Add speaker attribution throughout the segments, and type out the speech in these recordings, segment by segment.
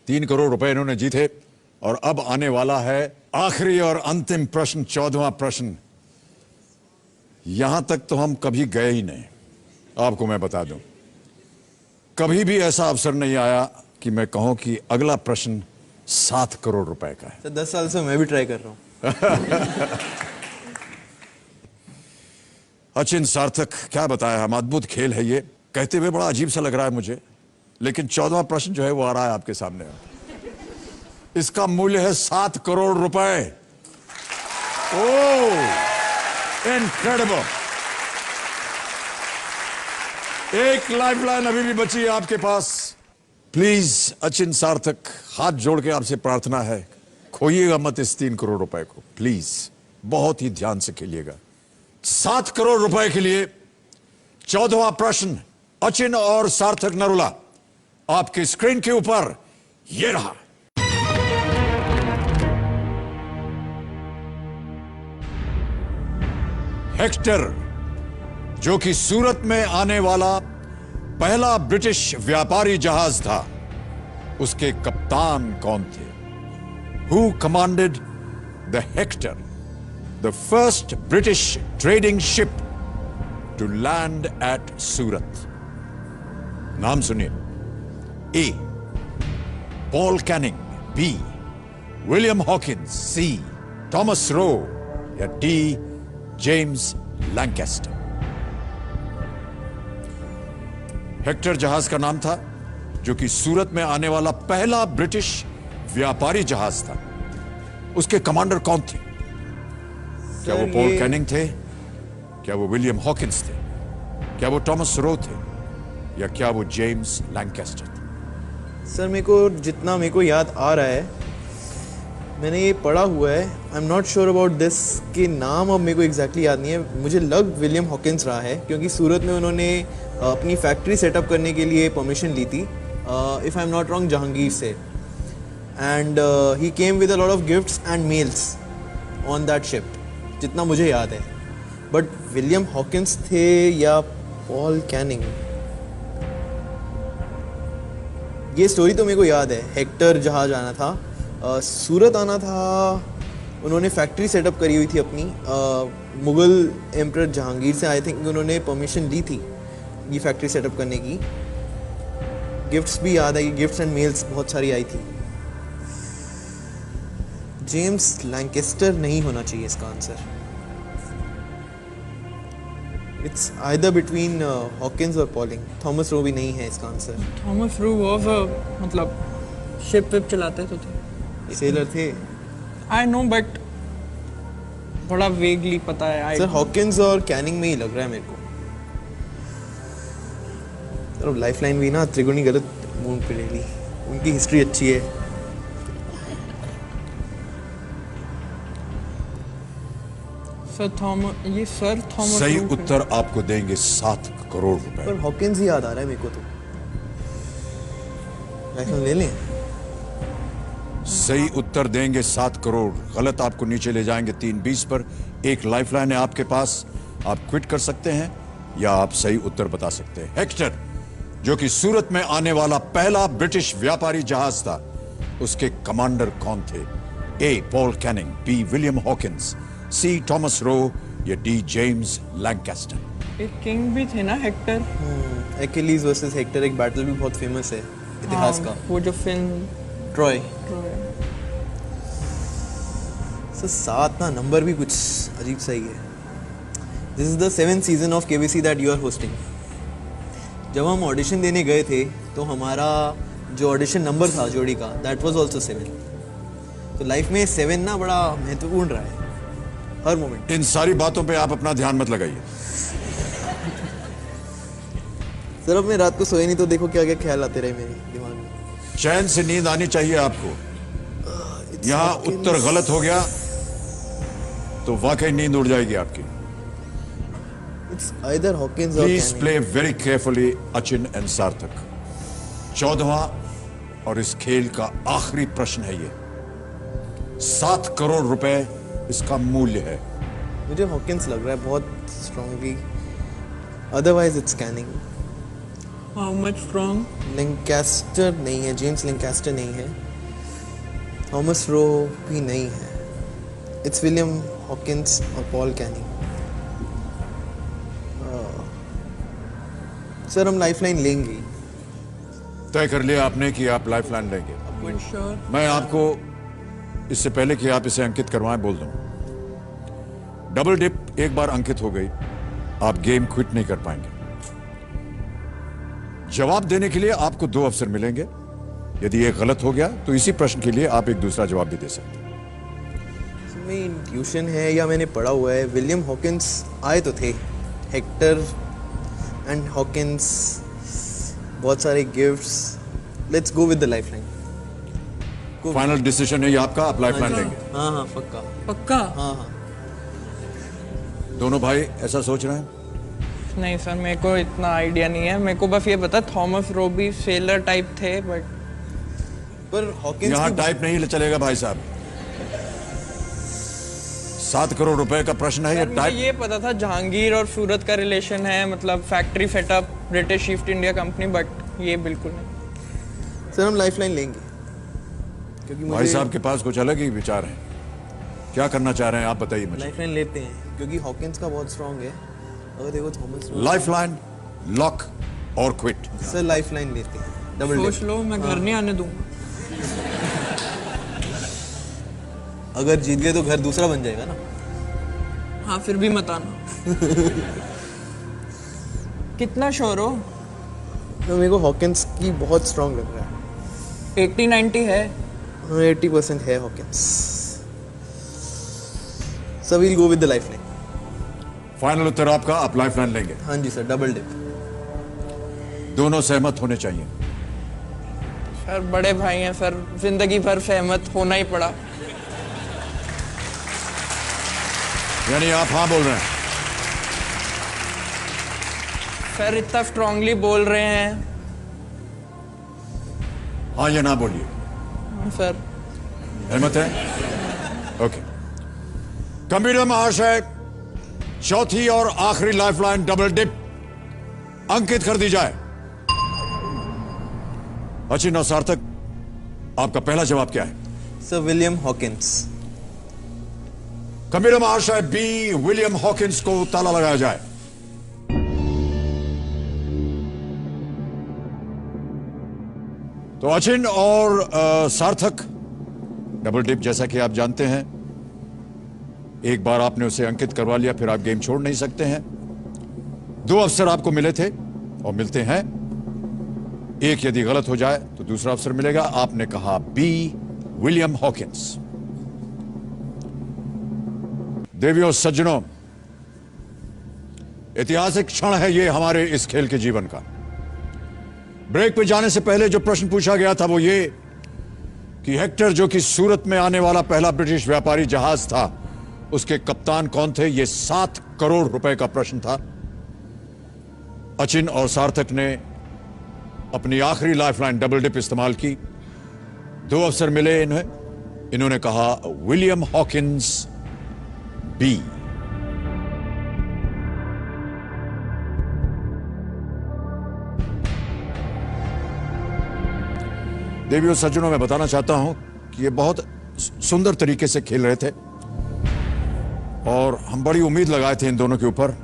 Speaker 1: 3 करोड़ रुपए इन्होंने जीते। और अब आने वाला है आखिरी और अंतिम प्रश्न, 14वां प्रश्न। यहां तक तो हम कभी गए ही नहीं, आपको मैं बता दूं। कभी भी ऐसा अवसर नहीं आया कि मैं कहूं कि अगला प्रश्न 7 करोड़ रुपए का है।
Speaker 2: तो 10 साल से मैं भी ट्राई कर रहा हूं।
Speaker 1: अचिन सार्थक, क्या बताया हम, अद्भुत खेल है ये। कहते हुए बड़ा अजीब सा लग रहा है मुझे, लेकिन 14वां प्रश्न जो है वो आ रहा है आपके सामने। इसका मूल्य है 7 करोड़ रुपए। ओह, इनक्रेडिबल। एक लाइफलाइन अभी भी बची है आपके पास। प्लीज अचिन सार्थक, हाथ जोड़ के आपसे प्रार्थना है, खोइएगा मत इस 3 करोड़ रुपए को, प्लीज। बहुत ही ध्यान से खेलिएगा। 7 करोड़ रुपए के लिए 14वां प्रश्न, अचिन और सार्थक नरूला, आपके स्क्रीन के ऊपर ये रहा। हेक्टर, जो कि सूरत में आने वाला पहला ब्रिटिश व्यापारी जहाज था, उसके कप्तान कौन थे? Who commanded the Hector, the first British trading ship to land at Surat? नाम सुनिए। A. Paul Canning, B. William Hawkins, C. Thomas Roe, या D. James Lancaster। हेक्टर जहाज का नाम था, जो कि सूरत में आने वाला पहला ब्रिटिश व्यापारी जहाज था। उसके कमांडर कौन थे? क्या वो पॉल कैनिंग थे? क्या वो विलियम हॉकिंस थे? क्या वो टॉमस रो थे? या क्या वो जेम्स लैंकेस्टर थे?
Speaker 2: सर जितना मेरे को याद आ रहा है, मैंने ये पढ़ा हुआ है। आई am not sure about this के नाम अब मेरे को एग्जैक्टली याद नहीं है। मुझे लग विलियम हॉकिंस रहा है, क्योंकि सूरत में उन्होंने अपनी फैक्ट्री सेटअप करने के लिए परमिशन ली थी, if I am not wrong, Jahangir से। And he came with a lot of gifts and mails on that ship, जितना मुझे याद है। बट विलियम हॉकिंस थे या पॉल कैनिंग, ये स्टोरी तो मेरे को याद है। हेक्टर जहाज आना था, सूरत आना था, उन्होंने फैक्ट्री सेटअप करी हुई थी अपनी, मुग़ल एम्परर जहांगीर से आई थिंक उन्होंने परमिशन ली थी ये फैक्ट्री सेटअप करने की। गिफ्ट्स भी याद है, गिफ्ट्स एंड मेल्स बहुत सारी आई थी। जेम्स लैंकेस्टर नहीं होना चाहिए इसका answer. It's either between Hawkins और पॉलिंग। थॉमस रो भी नहीं है इसका आंसर।
Speaker 3: थॉमस रो वाज मतलब शिप विप चलाते तो थे,
Speaker 2: सेलर थे।
Speaker 3: आई नो, बट थोड़ा वेगली पता है।
Speaker 2: सर हॉकिंस और कैनिंग में ही लग रहा है मेरे को। सर लाइफलाइन भी ना त्रिगुणी गलत मूड पे ले ली, उनकी हिस्ट्री अच्छी है।
Speaker 3: सर थॉमस
Speaker 1: सही उत्तर आपको देंगे 7 करोड़ रुपए।
Speaker 2: पर हॉकिंस ही याद आ रहा है मेरे को तो। लाइफलाइन ले लें?
Speaker 1: सही उत्तर देंगे 7 करोड़, गलत आपको नीचे ले जाएंगे 320 पर। एक लाइफलाइन है आपके पास, आप क्विट कर सकते हैं या आप सही उत्तर बता सकते हैं। हेक्टर, जो कि सूरत में आने वाला पहला ब्रिटिश व्यापारी जहाज था, उसके कमांडर कौन थे? A. Paul Canning, B. William Hawkins, C. Thomas Roe, या डी. James Lancaster.
Speaker 3: एक किंग भी थे ना हेक्टर।
Speaker 2: एक्किलीज वर्सेस हेक्टर, एक बैटल भी बहुत फेमस है इतिहास का,
Speaker 3: वो जो फिल्म
Speaker 2: ट्रॉय। सर 7 ना नंबर भी कुछ अजीब सा ही है। This is the 7th season of KBC that you are hosting. जब हम ऑडिशन देने गए थे तो हमारा जो ऑडिशन नंबर था जोड़ी का, दैट वाज आल्सो 7। तो लाइफ में 7 ना बड़ा महत्वपूर्ण रहा है हर मोमेंट।
Speaker 1: इन सारी बातों पे आप अपना ध्यान मत लगाइए।
Speaker 2: सर अब मैं रात को सोए नहीं तो देखो क्या क्या ख्याल आते रहे मेरे दिमाग में।
Speaker 1: चैन से नींद आनी चाहिए आपको। यहां उत्तर गलत हो गया तो वाकई नींद उड़ जाएगी आपकी।
Speaker 2: It's either Hawkins or
Speaker 1: please
Speaker 2: Canning.
Speaker 1: Play very carefully Achin and सार्थक। 14वां और इस खेल का आखिरी प्रश्न है ये। 7 करोड़ रुपए इसका मूल्य है।
Speaker 2: मुझे हॉकिंस लग रहा है बहुत strongly, otherwise it's Canning.
Speaker 3: How much strong?
Speaker 2: Lancaster नहीं है, जेम्स लिंकास्टर नहीं है, थॉमस रो भी नहीं है, इट्स विलियम हॉकिंस और पॉल कैनी। सर हम लाइफलाइन लेंगे।
Speaker 1: तय कर लिया आपने कि आप लाइफलाइन लेंगे।
Speaker 3: श्योर?
Speaker 1: मैं आपको इससे पहले कि आप इसे अंकित करवाएं बोल दूं, डबल डिप एक बार अंकित हो गई, आप गेम क्विट नहीं कर पाएंगे। जवाब देने के लिए आपको 2 अवसर मिलेंगे। यदि एक गलत हो गया तो इसी प्रश्न के लिए आप एक दूसरा जवाब भी दे सकते हैं।
Speaker 2: मेरी इंट्यूशन है या मैंने पढ़ा हुआ है, विलियम हॉकिंस आए तो थे, हेक्टर एंड हॉकिंस, बहुत सारे gifts. Let's go with the lifeline.
Speaker 1: Final decision है ये आपका, आप लाइफलाइन लेंगे?
Speaker 2: हाँ हाँ पक्का।
Speaker 3: पक्का?
Speaker 2: हाँ हाँ
Speaker 1: दोनों भाई ऐसा सोच रहे हैं?
Speaker 3: नहीं सर, मेरे को इतना आइडिया नहीं है। मेरे को बस ये पता थॉमस रोबी सेलर टाइप थे, बट
Speaker 2: पर हॉकिंस
Speaker 1: यहां
Speaker 2: की
Speaker 1: टाइप नहीं चलेगा भाई साहब। 7 करोड़ रुपए का प्रश्न है ये।
Speaker 3: मुझे
Speaker 1: टाइप
Speaker 3: ये पता था जहांगीर और सूरत का रिलेशन है, मतलब factory setup British east India company, but ये बिल्कुल नहीं।
Speaker 2: सर हम लाइफलाइन लेंगे क्योंकि
Speaker 1: भाई
Speaker 2: मुझे
Speaker 1: साहब के पास कुछ अलग ही विचार हैं। क्या करना चाह रहे हैं आप बताइए मुझे।
Speaker 2: लाइफलाइन लेते हैं क्योंकि हॉकिंस का बहुत स्ट्रांग है। अगर देखो थॉमस रो,
Speaker 1: लाइफलाइन, लॉक और क्विट?
Speaker 2: सर लाइफलाइन लेते हैं, डबल
Speaker 3: सोच
Speaker 2: डिप।
Speaker 3: लो, मैं घर नहीं आने दूंगा।
Speaker 2: अगर जीत गए तो घर दूसरा बन जाएगा ना।
Speaker 3: हाँ, फिर भी मत आना। कितना श्योर हो?
Speaker 2: तो मेरे को हॉकिंस की बहुत स्ट्रांग लग रहा है।
Speaker 3: 80-90 है?
Speaker 2: हाँ 80% है Hawkins. So we'll go with the lifeline.
Speaker 1: Final उत्तर आपका, आप लाइफलाइन लेंगे?
Speaker 2: हाँ जी सर, डबल डिप।
Speaker 1: दोनों सहमत होने चाहिए।
Speaker 3: सर बड़े भाई हैं सर, जिंदगी भर सहमत होना ही पड़ा।
Speaker 1: यानी आप हाँ बोल रहे हैं?
Speaker 3: सर इतना स्ट्रांगली बोल रहे हैं।
Speaker 1: हाँ या ना बोलिए।
Speaker 3: सर
Speaker 1: सहमत है? ओके। कंप्यूटर महाशय, चौथी और आखिरी लाइफलाइन डबल डिप अंकित कर दी जाए। अचिन और सार्थक, आपका पहला जवाब क्या है?
Speaker 2: Sir William Hawkins.
Speaker 1: कंप्यूटर महाशय, बी विलियम हॉकिंस को ताला लगाया जाए। तो अचिन और सार्थक, डबल डिप जैसा कि आप जानते हैं, एक बार आपने उसे अंकित करवा लिया, फिर आप गेम छोड़ नहीं सकते हैं। 2 अवसर आपको मिले थे और मिलते हैं। एक यदि गलत हो जाए तो दूसरा अवसर मिलेगा। आपने कहा बी विलियम हॉकिंस। देवियों सज्जनों, ऐतिहासिक क्षण है ये हमारे इस खेल के जीवन का। ब्रेक पे जाने से पहले जो प्रश्न पूछा गया था वो ये कि हेक्टर, जो कि सूरत में आने वाला पहला ब्रिटिश व्यापारी जहाज था, उसके कप्तान कौन थे? ये 7 करोड़ रुपए का प्रश्न था। अचिन और सार्थक ने अपनी आखिरी लाइफलाइन डबल डिप इस्तेमाल की। 2 अवसर मिले इन्हें। इन्होंने कहा विलियम हॉकिंस, बी। देवियों सज्जनों, मैं बताना चाहता हूं कि ये बहुत सुंदर तरीके से खेल रहे थे और हम बड़ी उम्मीद लगाए थे इन दोनों के ऊपर।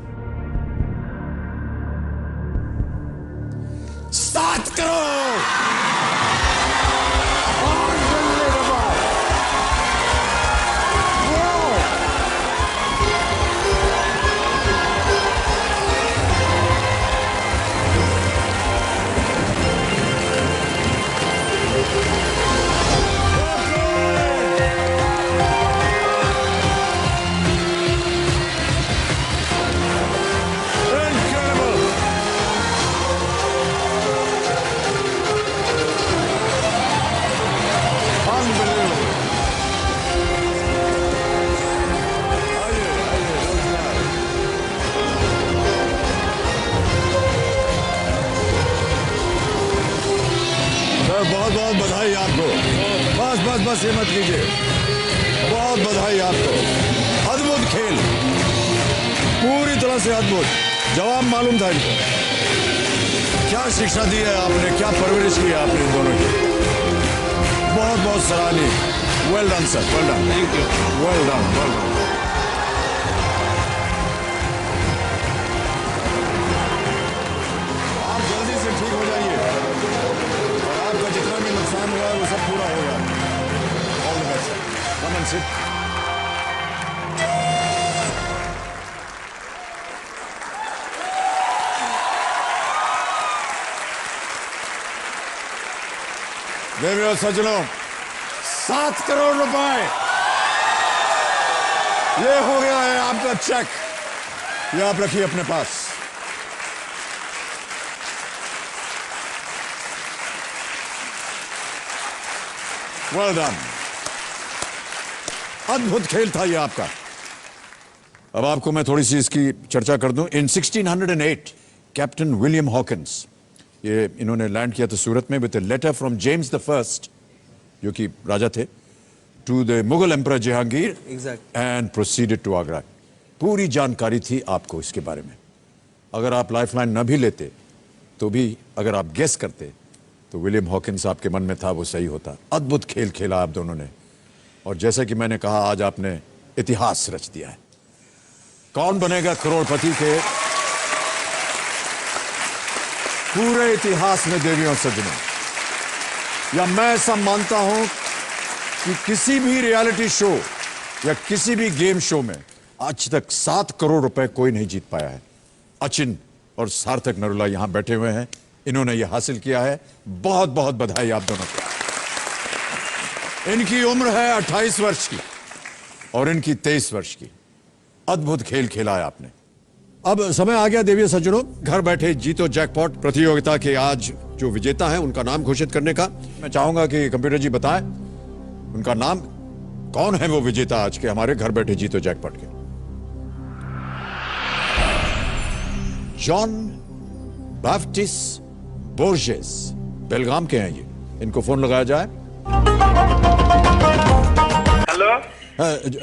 Speaker 1: 7 करोड़! बहुत बहुत बधाई आपको। बस बस बस ये मत कीजिए। बहुत बधाई आपको। अद्भुत खेल, पूरी तरह से अद्भुत। जवाब मालूम था इनको। क्या शिक्षा दी है आपने, क्या परवरिश की है आपने इन दोनों की, बहुत बहुत सराहनीय। Well done sir, well done,
Speaker 2: thank you.
Speaker 1: Well done, well done. आप जल्दी से ठीक हो जाइए और आपका जितना भी नुकसान हुआ है वो सब पूरा होगा। All the best. Come and sit. देवियों सज्जनों, 7 करोड़ रुपए ये हो गया है आपका चेक, ये आप रखिए अपने पास। वेल डन, अद्भुत खेल था ये आपका। अब आपको मैं थोड़ी सी इसकी चर्चा कर दूं। इन 1608 कैप्टन विलियम हॉकिंस, ये इन्होंने लैंड किया था सूरत में with a letter from James the first, जो कि राजा थे, to the Mughal emperor Jahangir
Speaker 2: Exactly.
Speaker 1: And proceeded to Agra. पूरी जानकारी थी आपको इसके बारे में। अगर आप लाइफलाइन न भी लेते तो भी अगर आप गेस करते तो विलियम हॉकिंस आपके मन में था वो सही होता। अद्भुत खेल खेला आप दोनों ने, और जैसा कि मैंने कहा आज आपने इतिहास रच दिया है। कौन बनेगा करोड़पति के पूरे इतिहास में देवियों और सज्जनों, या मैं ऐसा मानता हूं कि किसी भी रियलिटी शो या किसी भी गेम शो में आज तक 7 करोड़ रुपए कोई नहीं जीत पाया है। अचिन और सार्थक नरूला यहां बैठे हुए हैं, इन्होंने यह हासिल किया है। बहुत बहुत बधाई आप दोनों को। इनकी उम्र है 28 वर्ष की और इनकी 23 वर्ष की। अद्भुत खेल खेला है आपने। अब समय आ गया देवियों सज्जनों, घर बैठे जीतो जैकपॉट प्रतियोगिता के आज जो विजेता है उनका नाम घोषित करने का। मैं चाहूंगा कि कंप्यूटर जी बताएं उनका नाम, कौन है वो विजेता आज के हमारे घर बैठे जीतो जैकपॉट के। जॉन बैप्टिस्ट बोर्जेस, बेलगाम के हैं ये। इनको फोन लगाया जाए।
Speaker 4: हेलो,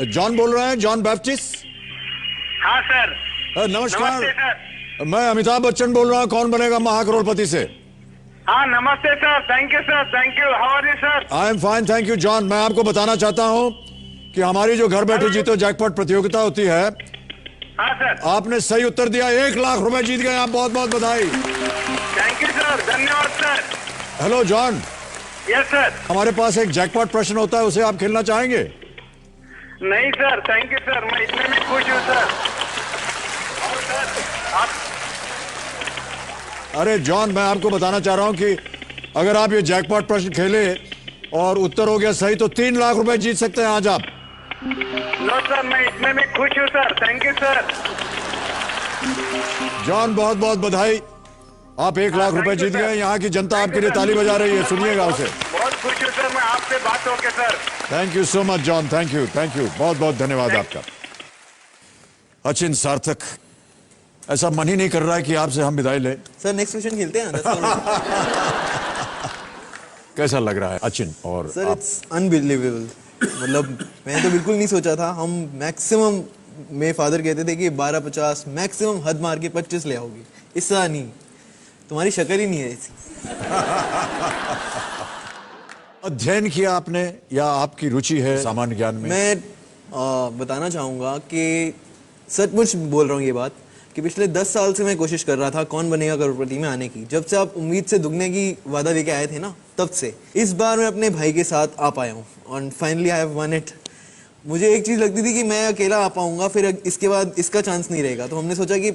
Speaker 1: जॉन बोल रहे हैं, जॉन बैप्टिस्ट।
Speaker 4: हाँ सर।
Speaker 1: नमस्कार,
Speaker 4: नमस्ते सर।
Speaker 1: मैं अमिताभ बच्चन बोल रहा हूं। कौन बनेगा महाकरोड़पति से?
Speaker 4: हाँ नमस्ते sir, thank you sir, thank you. How are you sir?
Speaker 1: I am fine, thank you John. मैं आपको बताना चाहता हूं कि हमारी जो घर बैठे जीतो जैकपॉट प्रतियोगिता होती है,
Speaker 4: हाँ सर।
Speaker 1: आपने सही उत्तर दिया, 1 लाख रुपए जीत गए आप। बहुत बहुत बधाई।
Speaker 4: थैंक यू सर, धन्यवाद sir.
Speaker 1: Hello John,
Speaker 4: yes sir.
Speaker 1: हमारे पास एक जैकपॉट प्रश्न होता है, उसे आप खेलना चाहेंगे?
Speaker 4: नहीं सर, थैंक यू सर, मैं इतने में खुश हूँ सर। और सर आप
Speaker 1: अरे जॉन, मैं आपको बताना चाह रहा हूं कि अगर आप ये जैकपॉट प्रश्न खेले और उत्तर हो गया सही तो 3 लाख रुपए जीत सकते हैं आज आप।
Speaker 4: नो सर, मैं इतने में खुश हूँ sir, thank you sir.
Speaker 1: John बहुत बहुत बधाई, आप 1 लाख रुपए जीत गए। यहाँ की जनता आपके लिए ताली बजा रही है, सुनिएगा उसे।
Speaker 4: बहुत खुश हूँ सर, मैं आपसे बात होके sir.
Speaker 1: Thank you so much John, thank you, thank you, बहुत बहुत धन्यवाद आपका। अचिन, सार्थक, ऐसा मन ही नहीं कर रहा है कि आपसे हम विदाई लें।
Speaker 2: सर नेक्स्ट क्वेश्चन खेलते हैं 10 करोड़।
Speaker 1: कैसा लग रहा है अचिन और
Speaker 2: सर
Speaker 1: आप?
Speaker 2: It's unbelievable. मतलब मैंने तो बिल्कुल नहीं सोचा था। हम मैक्सिमम, मेरे फादर कहते थे कि 12-50, मैक्सिमम हद मार के 25 ले आओगे, इससे नहीं। तुम्हारी शक्ल ही नहीं है ऐसी।
Speaker 1: अध्ययन किया आपने या आपकी रुचि है सामान्य ज्ञान में?
Speaker 2: मैं बताना चाहूँगा कि सचमुच बोल रहा हूँ ये बात कि पिछले 10 साल से मैं कोशिश कर रहा था कौन बनेगा करोड़पति में आने की। जब से आप उम्मीद से दुगने की वादा लेके आए थे ना, तब से इस बार मैं अपने भाई के साथ आ पाया हूँ और finally I have one it. मुझे एक चीज़ लगती थी कि मैं अकेला आ पाऊंगा, फिर इसके बाद इसका चांस नहीं रहेगा, तो हमने सोचा कि